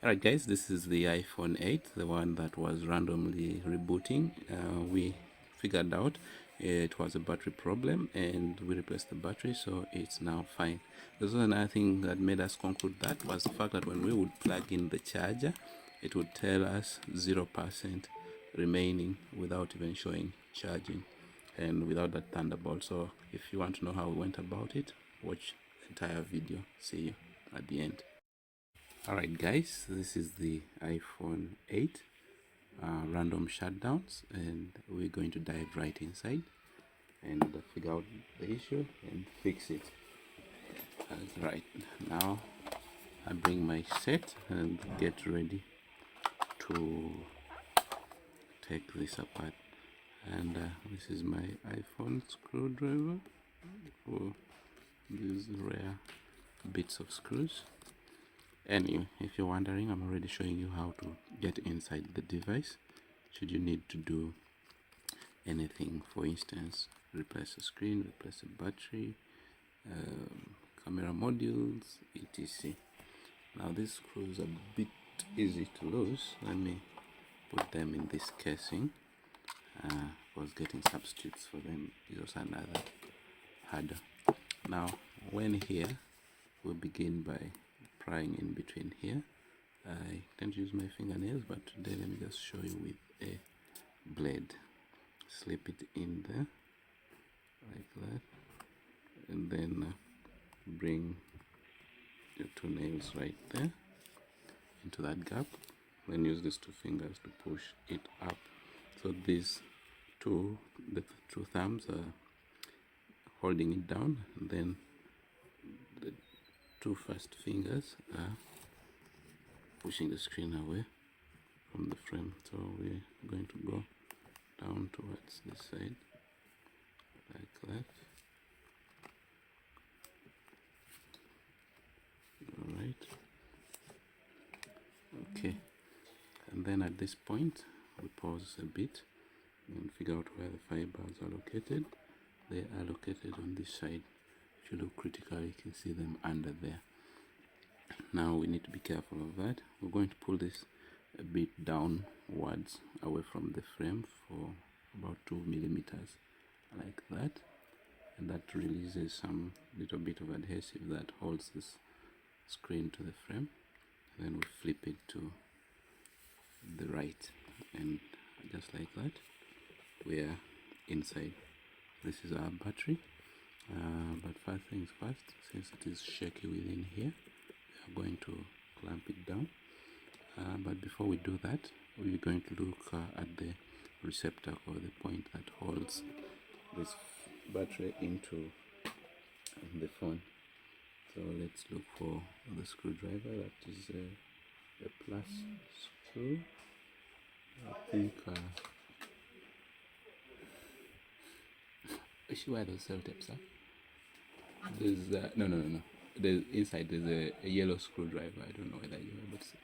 Alright guys, this is the iPhone 8, the one that was randomly rebooting. We figured out it was a battery problem and we replaced the battery, so it's now fine. This was another thing that made us conclude that was the fact that when we would plug in the charger, it would tell us 0% remaining without even showing charging and without that Thunderbolt. So if you want to know how we went about it, watch the entire video. See you at the end. Alright guys, this is the iPhone 8 random shutdowns, and we're going to dive right inside and figure out the issue and fix it. Right now I bring my set and get ready to take this apart, and this is my iPhone screwdriver for these rare bits of screws. Anyway, if you're wondering, I'm already showing you how to get inside the device should you need to do anything. For instance, replace a screen, replace a battery, camera modules, etc. Now these screws are a bit easy to lose. Let me put them in this casing, because getting substitutes for them is also another harder. Now when here, we'll begin by prying in between here. I tend to use my fingernails, but today let me just show you with a blade. Slip it in there like that, and then bring your two nails right there into that gap. Then use these two fingers to push it up. So these two, the two thumbs are holding it down, and then the two first fingers are pushing the screen away from the frame. So we're going to go down towards this side like that. Alright, okay, and then at this point we pause a bit and figure out where the fibers are located. They are located on this side. If you look critically, you can see them under there. Now we need to be careful of that. We're going to pull this a bit downwards away from the frame for about 2 millimeters like that, and that releases some little bit of adhesive that holds this screen to the frame. Then we flip it to the right, and just like that we are inside. This is our battery, but first things first, since it is shaky within here, we are going to clamp it down. But before we do that, we're going to look at the receptacle, the point that holds this battery into the phone. So let's look for the screwdriver. That is a plus screw. I think see where those cell tapes are. There's no. There's inside. There's a yellow screwdriver. I don't know whether you're able to see.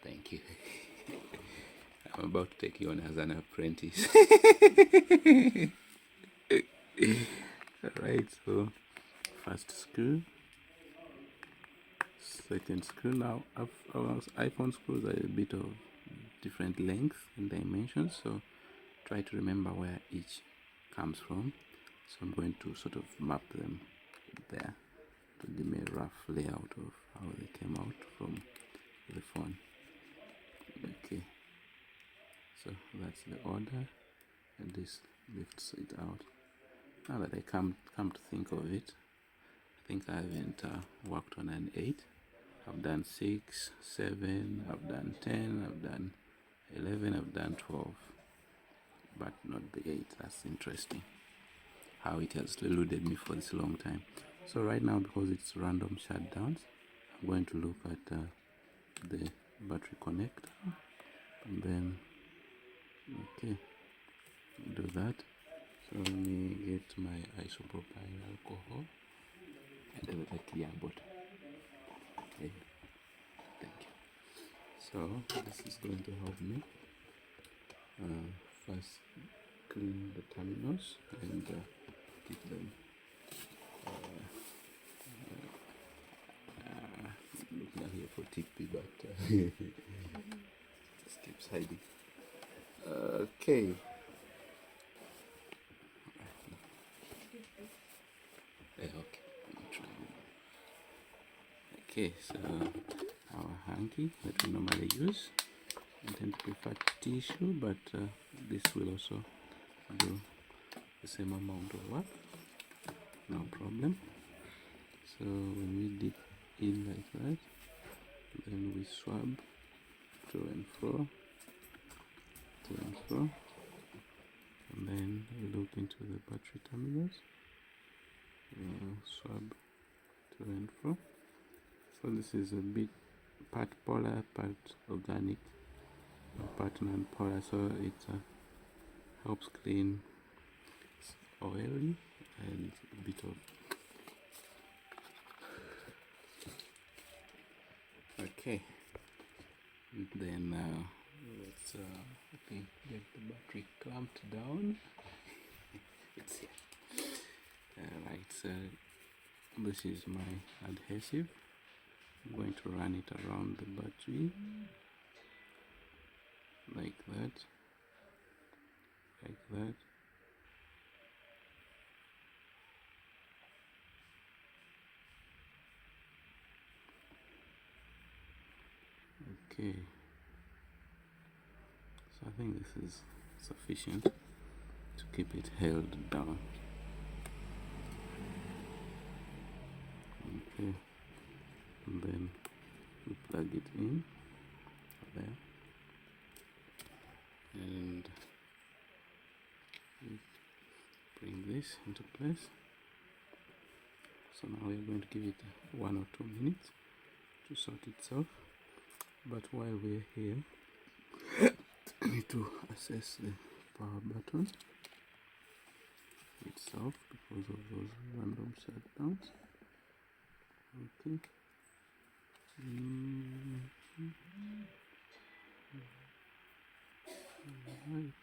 Thank you. I'm about to take you on as an apprentice. Alright, so first screw, second screw. Now our iPhone screws are a bit of different length and dimensions, so try to remember where each comes from. So I'm going to sort of map them there to give me a rough layout of how they came out from the phone. Okay, so that's the order, and this lifts it out. Now that I come to think of it, I think I haven't worked on an 8. I've done 6, 7, I've done 10, I've done 11, I've done 12, but not the 8. That's interesting how it has eluded me for this long time. So right now, because it's random shutdowns, I'm going to look at the battery connector, and then okay, do that. So let me get my isopropyl alcohol and the clear bottle. Okay, thank you. So this is going to help me first clean the terminals and keep them looking at here for TP, but but just keeps hiding. Okay. Yeah, okay. Okay, so our hanky that we normally use. I tend to prefer tissue, but this will also do the same amount of work. No problem. So when we dip in like that, then we swab to and fro, and then we look into the battery terminals, swab to and fro. So this is a bit part polar, part organic, part non-polar, so it helps clean. It's oily and a bit of. Okay, then let's I think get the battery clamped down. It's here. Right, so this is my adhesive. I'm going to run it around the battery like that, like that. Okay, so I think this is sufficient to keep it held down. Okay, and then we plug it in there, and bring this into place. So now we are going to give it 1 or 2 minutes to sort itself. But while we're here, we need to assess the power button itself because of those random shutdowns. Okay. Right.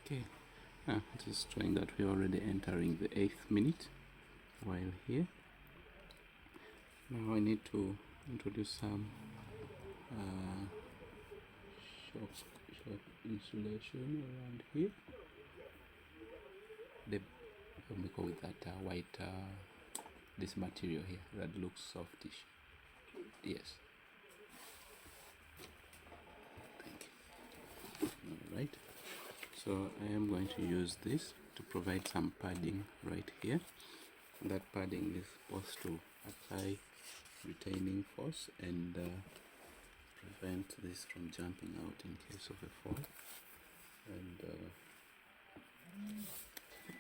Okay. Just showing that we're already entering the 8th minute while here. Now I need to introduce some shock insulation around here. Let me go with that white, this material here that looks softish. Yes. Thank you. Alright. So I am going to use this to provide some padding right here. That padding is supposed to apply retaining force and prevent this from jumping out in case of a fall. And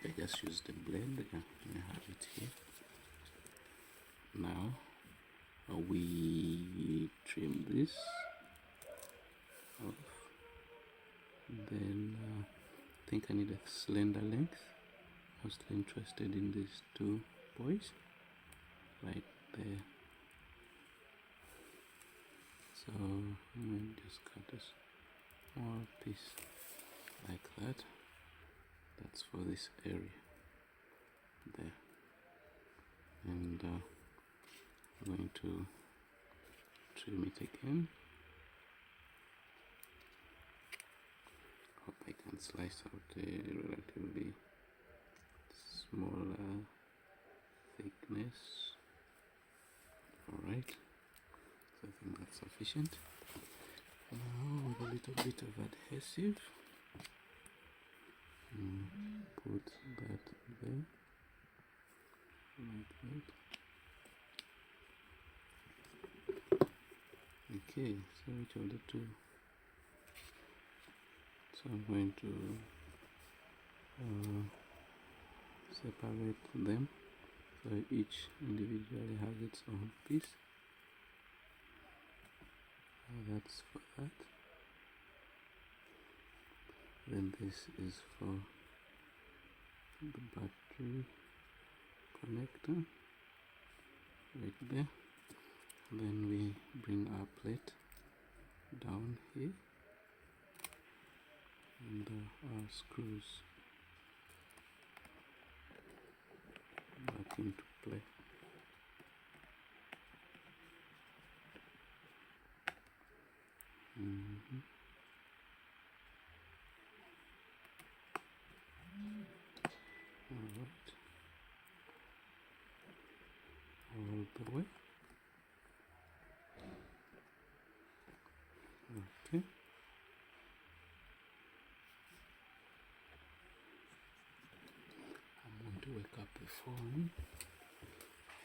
I just use the blade. I have it here. Now we trim this off. Then I think I need a slender length. I was interested in these 2 boys right there. So I'm going to just cut a small piece like that. That's for this area there. And I'm going to trim it again. Hope I can slice out a relatively smaller thickness. Alright, so I think that's sufficient. Now with a little bit of adhesive, put that there, like that. Okay, so which of the 2? So I'm going to separate them so each individually has its own piece. That's for that. Then this is for the battery connector right there. Then we bring our plate down here and our screws back into play. Alright, all the way. Okay. I'm going to wake up the phone,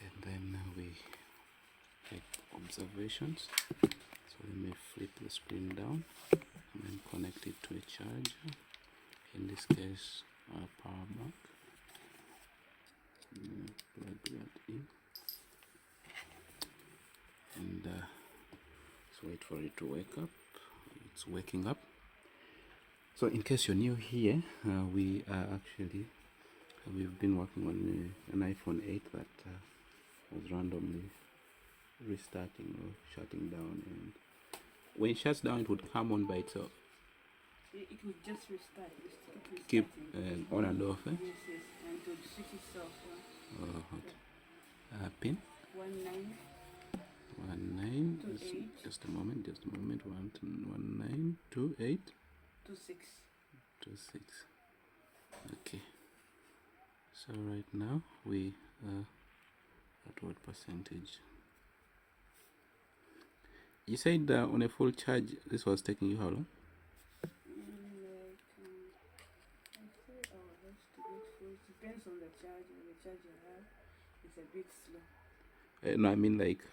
and then we take observations. So let me flip the screen down and then connect it to a charger. In this case, our power bank. Plug that in, and let's wait for it to wake up. It's waking up. So in case you're new here, we've been working on an iPhone 8 that was randomly restarting or shutting down, and when it shuts down it would come on by itself. It would just restart. Keep on and off. Yes, and it would switch itself. Okay. Pin 19. 19. Just a moment. 1928 26. 26. Okay. So right now we are at what percentage? You said on a full charge this was taking you how long? Like 3 hours to get full. It depends on the charge. When the charge you have, it's a bit slow. No, I mean like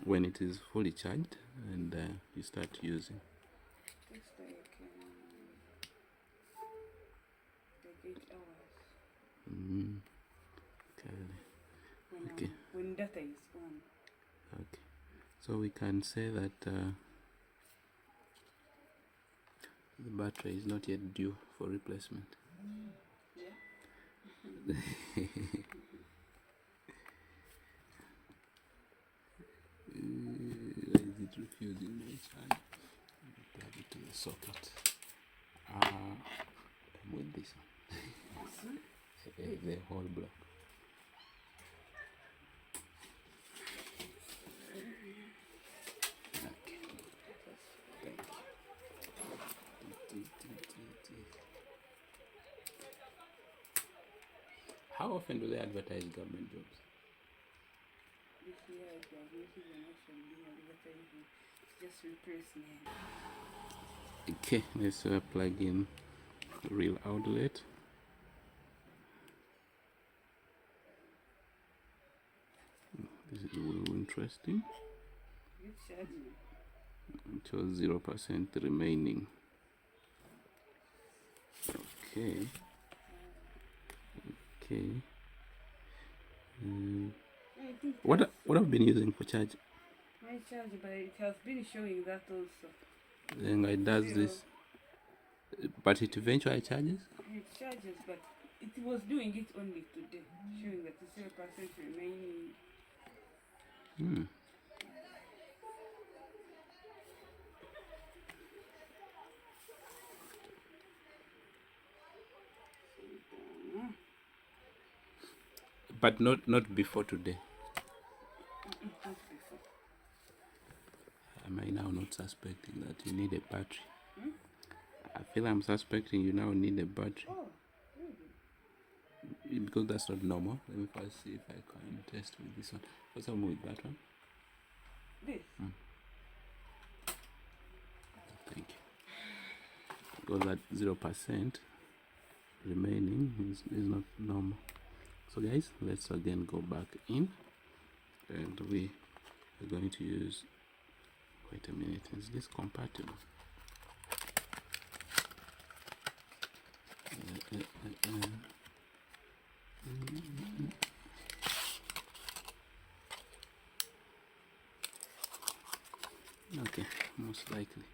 when it is fully charged and you start using. It takes like 8 hours. Okay. When data is on. Okay. So we can say that the battery is not yet due for replacement. Yeah. Why is it refusing my charge? Plug it to the socket. I'm with this one. The whole block. Okay. Thank you. How often do they advertise government jobs? This year, if you are making the motion, just replacement. Okay, let's plug in real outlet. This is really interesting. It's charging. It was 0% remaining. Okay. Okay. What I've been using for charge? My charge, but it has been showing that also. Then it does this, but it eventually charges? It charges, but it was doing it only today, showing that the 0% remaining. But not before today. Not before. Am I now not suspecting that you need a battery? I feel I'm suspecting you now need a battery. Oh, really? Because that's not normal. Let me first see if I can test with this one. What's wrong with that one? This? Thank you. Because that 0% remaining is not normal. So guys, let's again go back in, and we are going to use, wait a minute, is this compatible? Okay, most likely.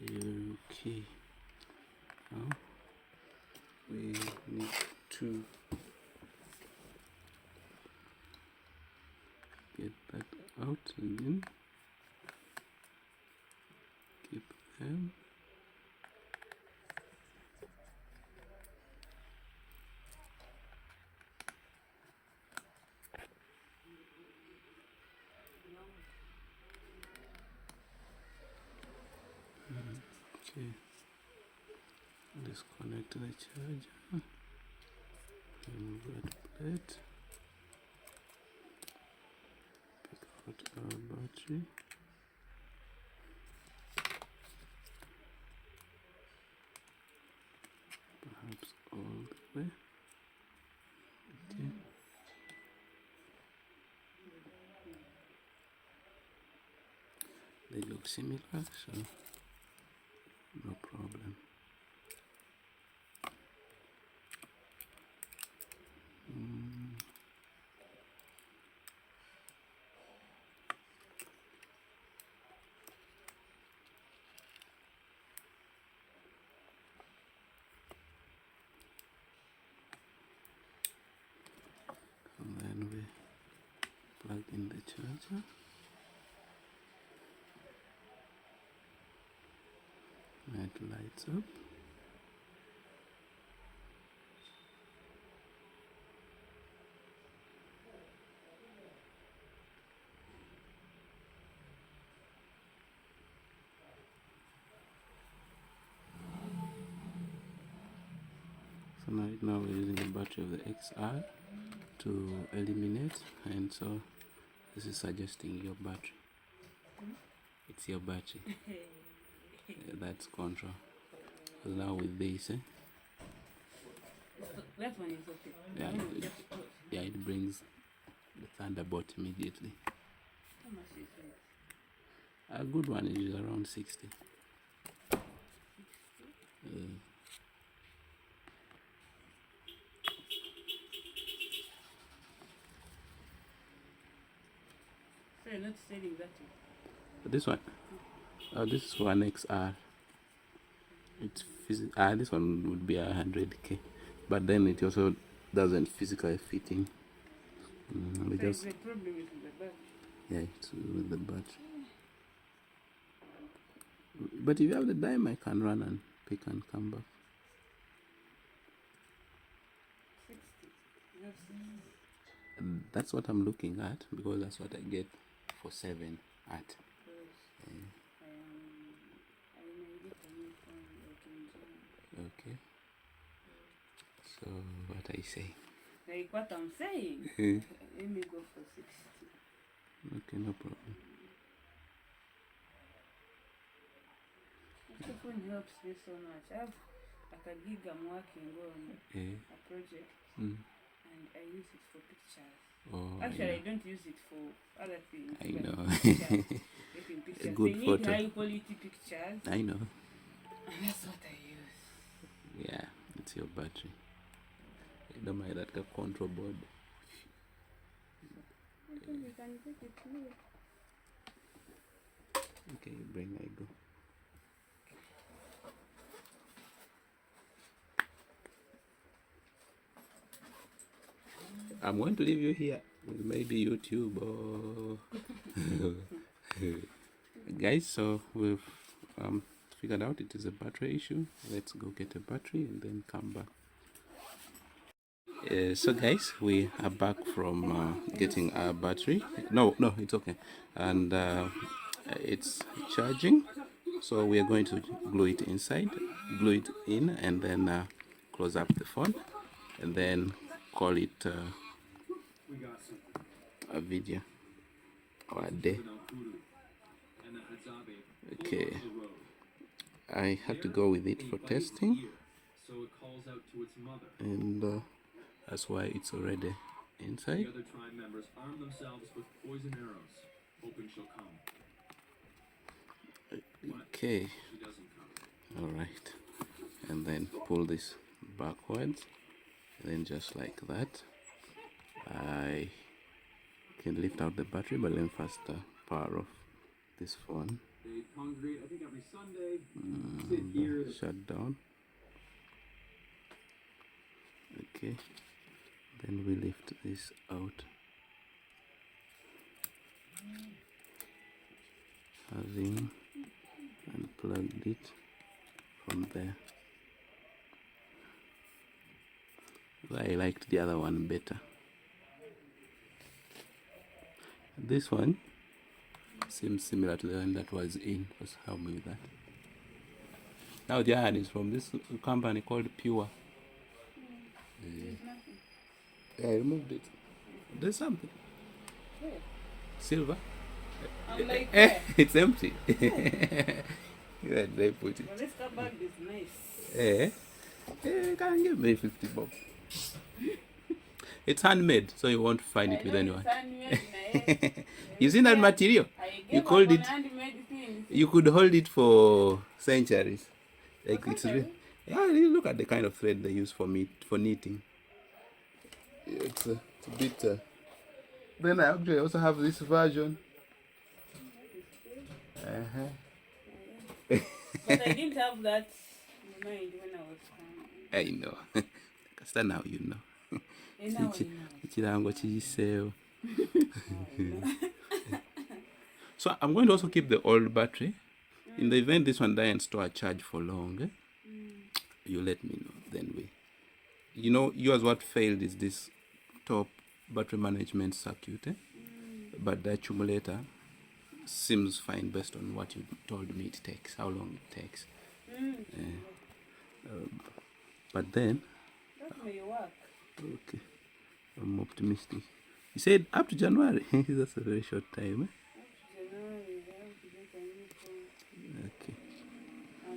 Okay, now we need to get that out again. Keep them. disconnect the charger, remove that plate, pick out our battery. Perhaps all the way. Okay. They look similar, so no problem. And then we plug in the charger. It lights up. So right now we're using the battery of the XR to eliminate, and so this is suggesting your battery. It's your battery. That's control. So now with this, That one is okay. Yeah, it brings the Thunderbolt immediately. How much is it? A good one is around 60. So you're not selling that one? This one, this is one XR. It's this one would be 100K, but then it also doesn't physically fit in. So the problem is with the battery. Yeah, it's with the battery. But if you have the dime, I can run and pick and come back. 60. You have 60. And that's what I'm looking at, because that's what I get for 7 at. I may get a new phone like in June. Okay. So what I say? Like what I'm saying. Let me go for 60. Okay, no problem. The phone helps me so much. I have like a gig I'm working on a project, and I use it for pictures. Oh, actually, I don't use it for other things. I know. Taking pictures. Good they photo. need high quality pictures. I know. And that's what I use. Yeah, it's your battery. I don't mind that control board. I think you can take it too. Okay, bring I go. I'm going to leave you here with maybe YouTube or guys. So we've figured out it is a battery issue. Let's go get a battery and then come back. So guys, we are back from getting our battery. No, it's okay, and it's charging. So we are going to glue it inside, glue it in, and then close up the phone, and then call it a video or a day. Okay, I had to go with it for testing, and that's why it's already inside. The other tribe members arm themselves with poison arrows, hoping she'll come. Okay, She doesn't come. all right, and then pull this backwards, and then just like that. I can lift out the battery, but then first power off this phone. They congregate, I think, every Sunday. Sit here. Shut down. Okay, then we lift this out, having unplugged it from there. I liked the other one better. This one seems similar to the one that was in. Just help me with that. Now the iron is from this company called Pure. There's nothing. I removed it. There's something. Where? Silver. I'm like, where? It's empty. Where did they put it? Well, this cupboard is nice. Eh? You can give me 50 bob. It's handmade, so you won't find it with anyone. You seen that material? You called it. You could hold it for centuries. Like it's really, yeah. You look at the kind of thread they use for knitting. It's a bit. Then I actually also have this version. But I didn't have that in mind when I was coming. I know. Because now you know. And now Ichirango chiyiseewo. So I'm going to also keep the old battery. In the event this one doesn't store a charge for long, you let me know. Then yours what failed is this top battery management circuit, but the accumulator seems fine based on what you told me it takes, how long it takes. But then, that may work. okay, I'm optimistic. You said up to January. That's a very short time. Okay.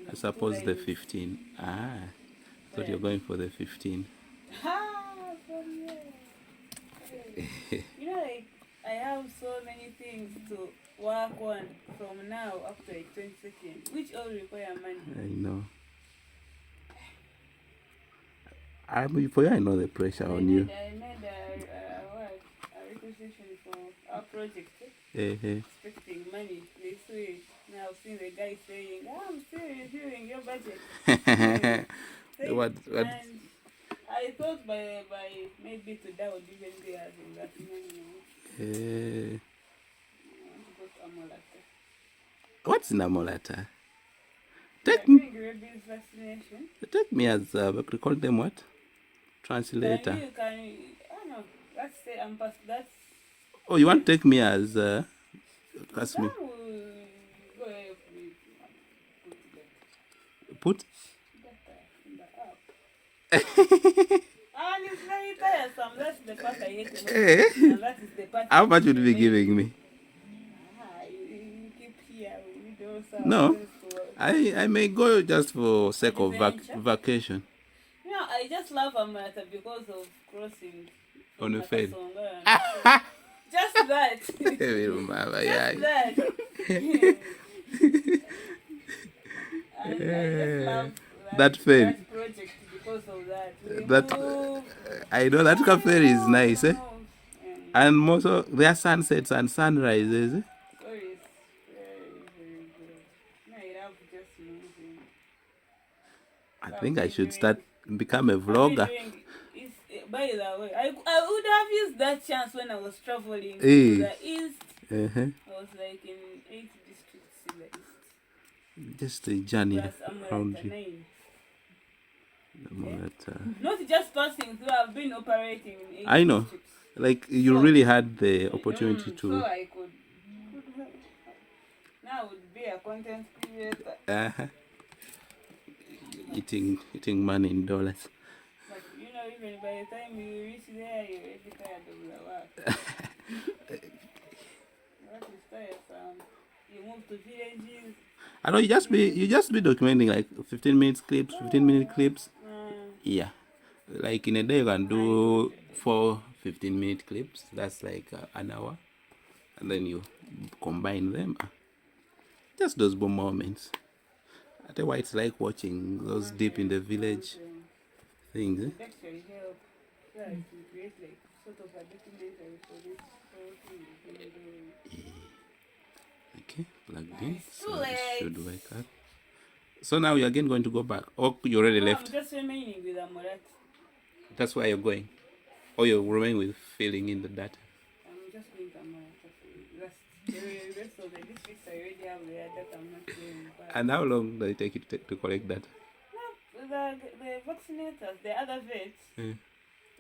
I suppose the 15. Thought you're going for the 15. From there. Like, I have so many things to work on from now up to like 22nd, which all require money. I know. For you, I know the pressure on you. I made a requisition for our project. Expecting money this week. Now seeing the guy saying, I'm still reviewing your budget. What? And I thought by maybe today I would even be having that money. I want to go to Amolata. What's in Amolata? Take me. Rabies vaccination. Take me as we call them what? Translator. I don't know. Let's say I'm past that. Oh, you want to take me as ask me. Go ahead, Put? In the app. And it's very tiresome. That's the part I hate most. And that is the part. How much would you be giving me? You keep here. We do some. No. I may go just for sake of vacation. I just love Amata because of crossing on the ferry. Just that. Just that. And I just love that ferry. That project because of that. That I know that ferry is nice, eh? And most of their sunsets and sunrises. Eh? Very, very good. I love just moving. I think I should become a vlogger. By the way, I would have used that chance when I was traveling to the east. I was like in 8 districts in the east. Just a journey around you. Not just passing through, I've been operating in 8 I know. districts. Like you really had the opportunity to. So I could. Now would be a content creator. Eating money in dollars. But even by the time you reach there, you're already tired of the work. What is tiresome? You move to villages. I know you just be documenting like 15-minute clips, 15-minute clips. Yeah, like in a day you can do 4 15-minute clips. That's like an hour, and then you combine them. Just those moments. I tell you why it's like watching those deep in the village things. It actually helps. So I can create like sort of a documentary for this whole thing you've been doing. Okay, plugged in. So it should wake up. So now you're again going to go back. Or you already left? I'm just remaining with Amorat. That's where you're going? Or you remain with filling in the data? I'm just going to Amorat. The rest of the districts I already have there that I'm not doing. And how long does it take you to collect that? No, the vaccinators, the other vets,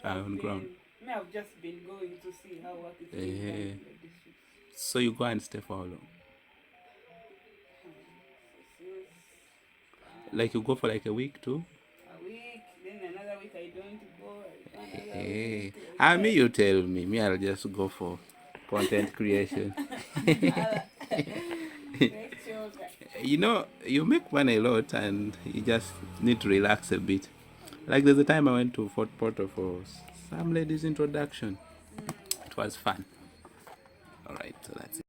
on ground. I've just been going to see how work is being done in the district. So you go and stay for how long? Like you go for like a week too? A week, then another week I don't go. Another Eh. week. Like Me, you tell me. Me, I'll just go for content creation. make sure that. You know, you make money a lot and you just need to relax a bit. Like there's a time I went to Fort Portal for some lady's introduction. It was fun. All right, so that's it.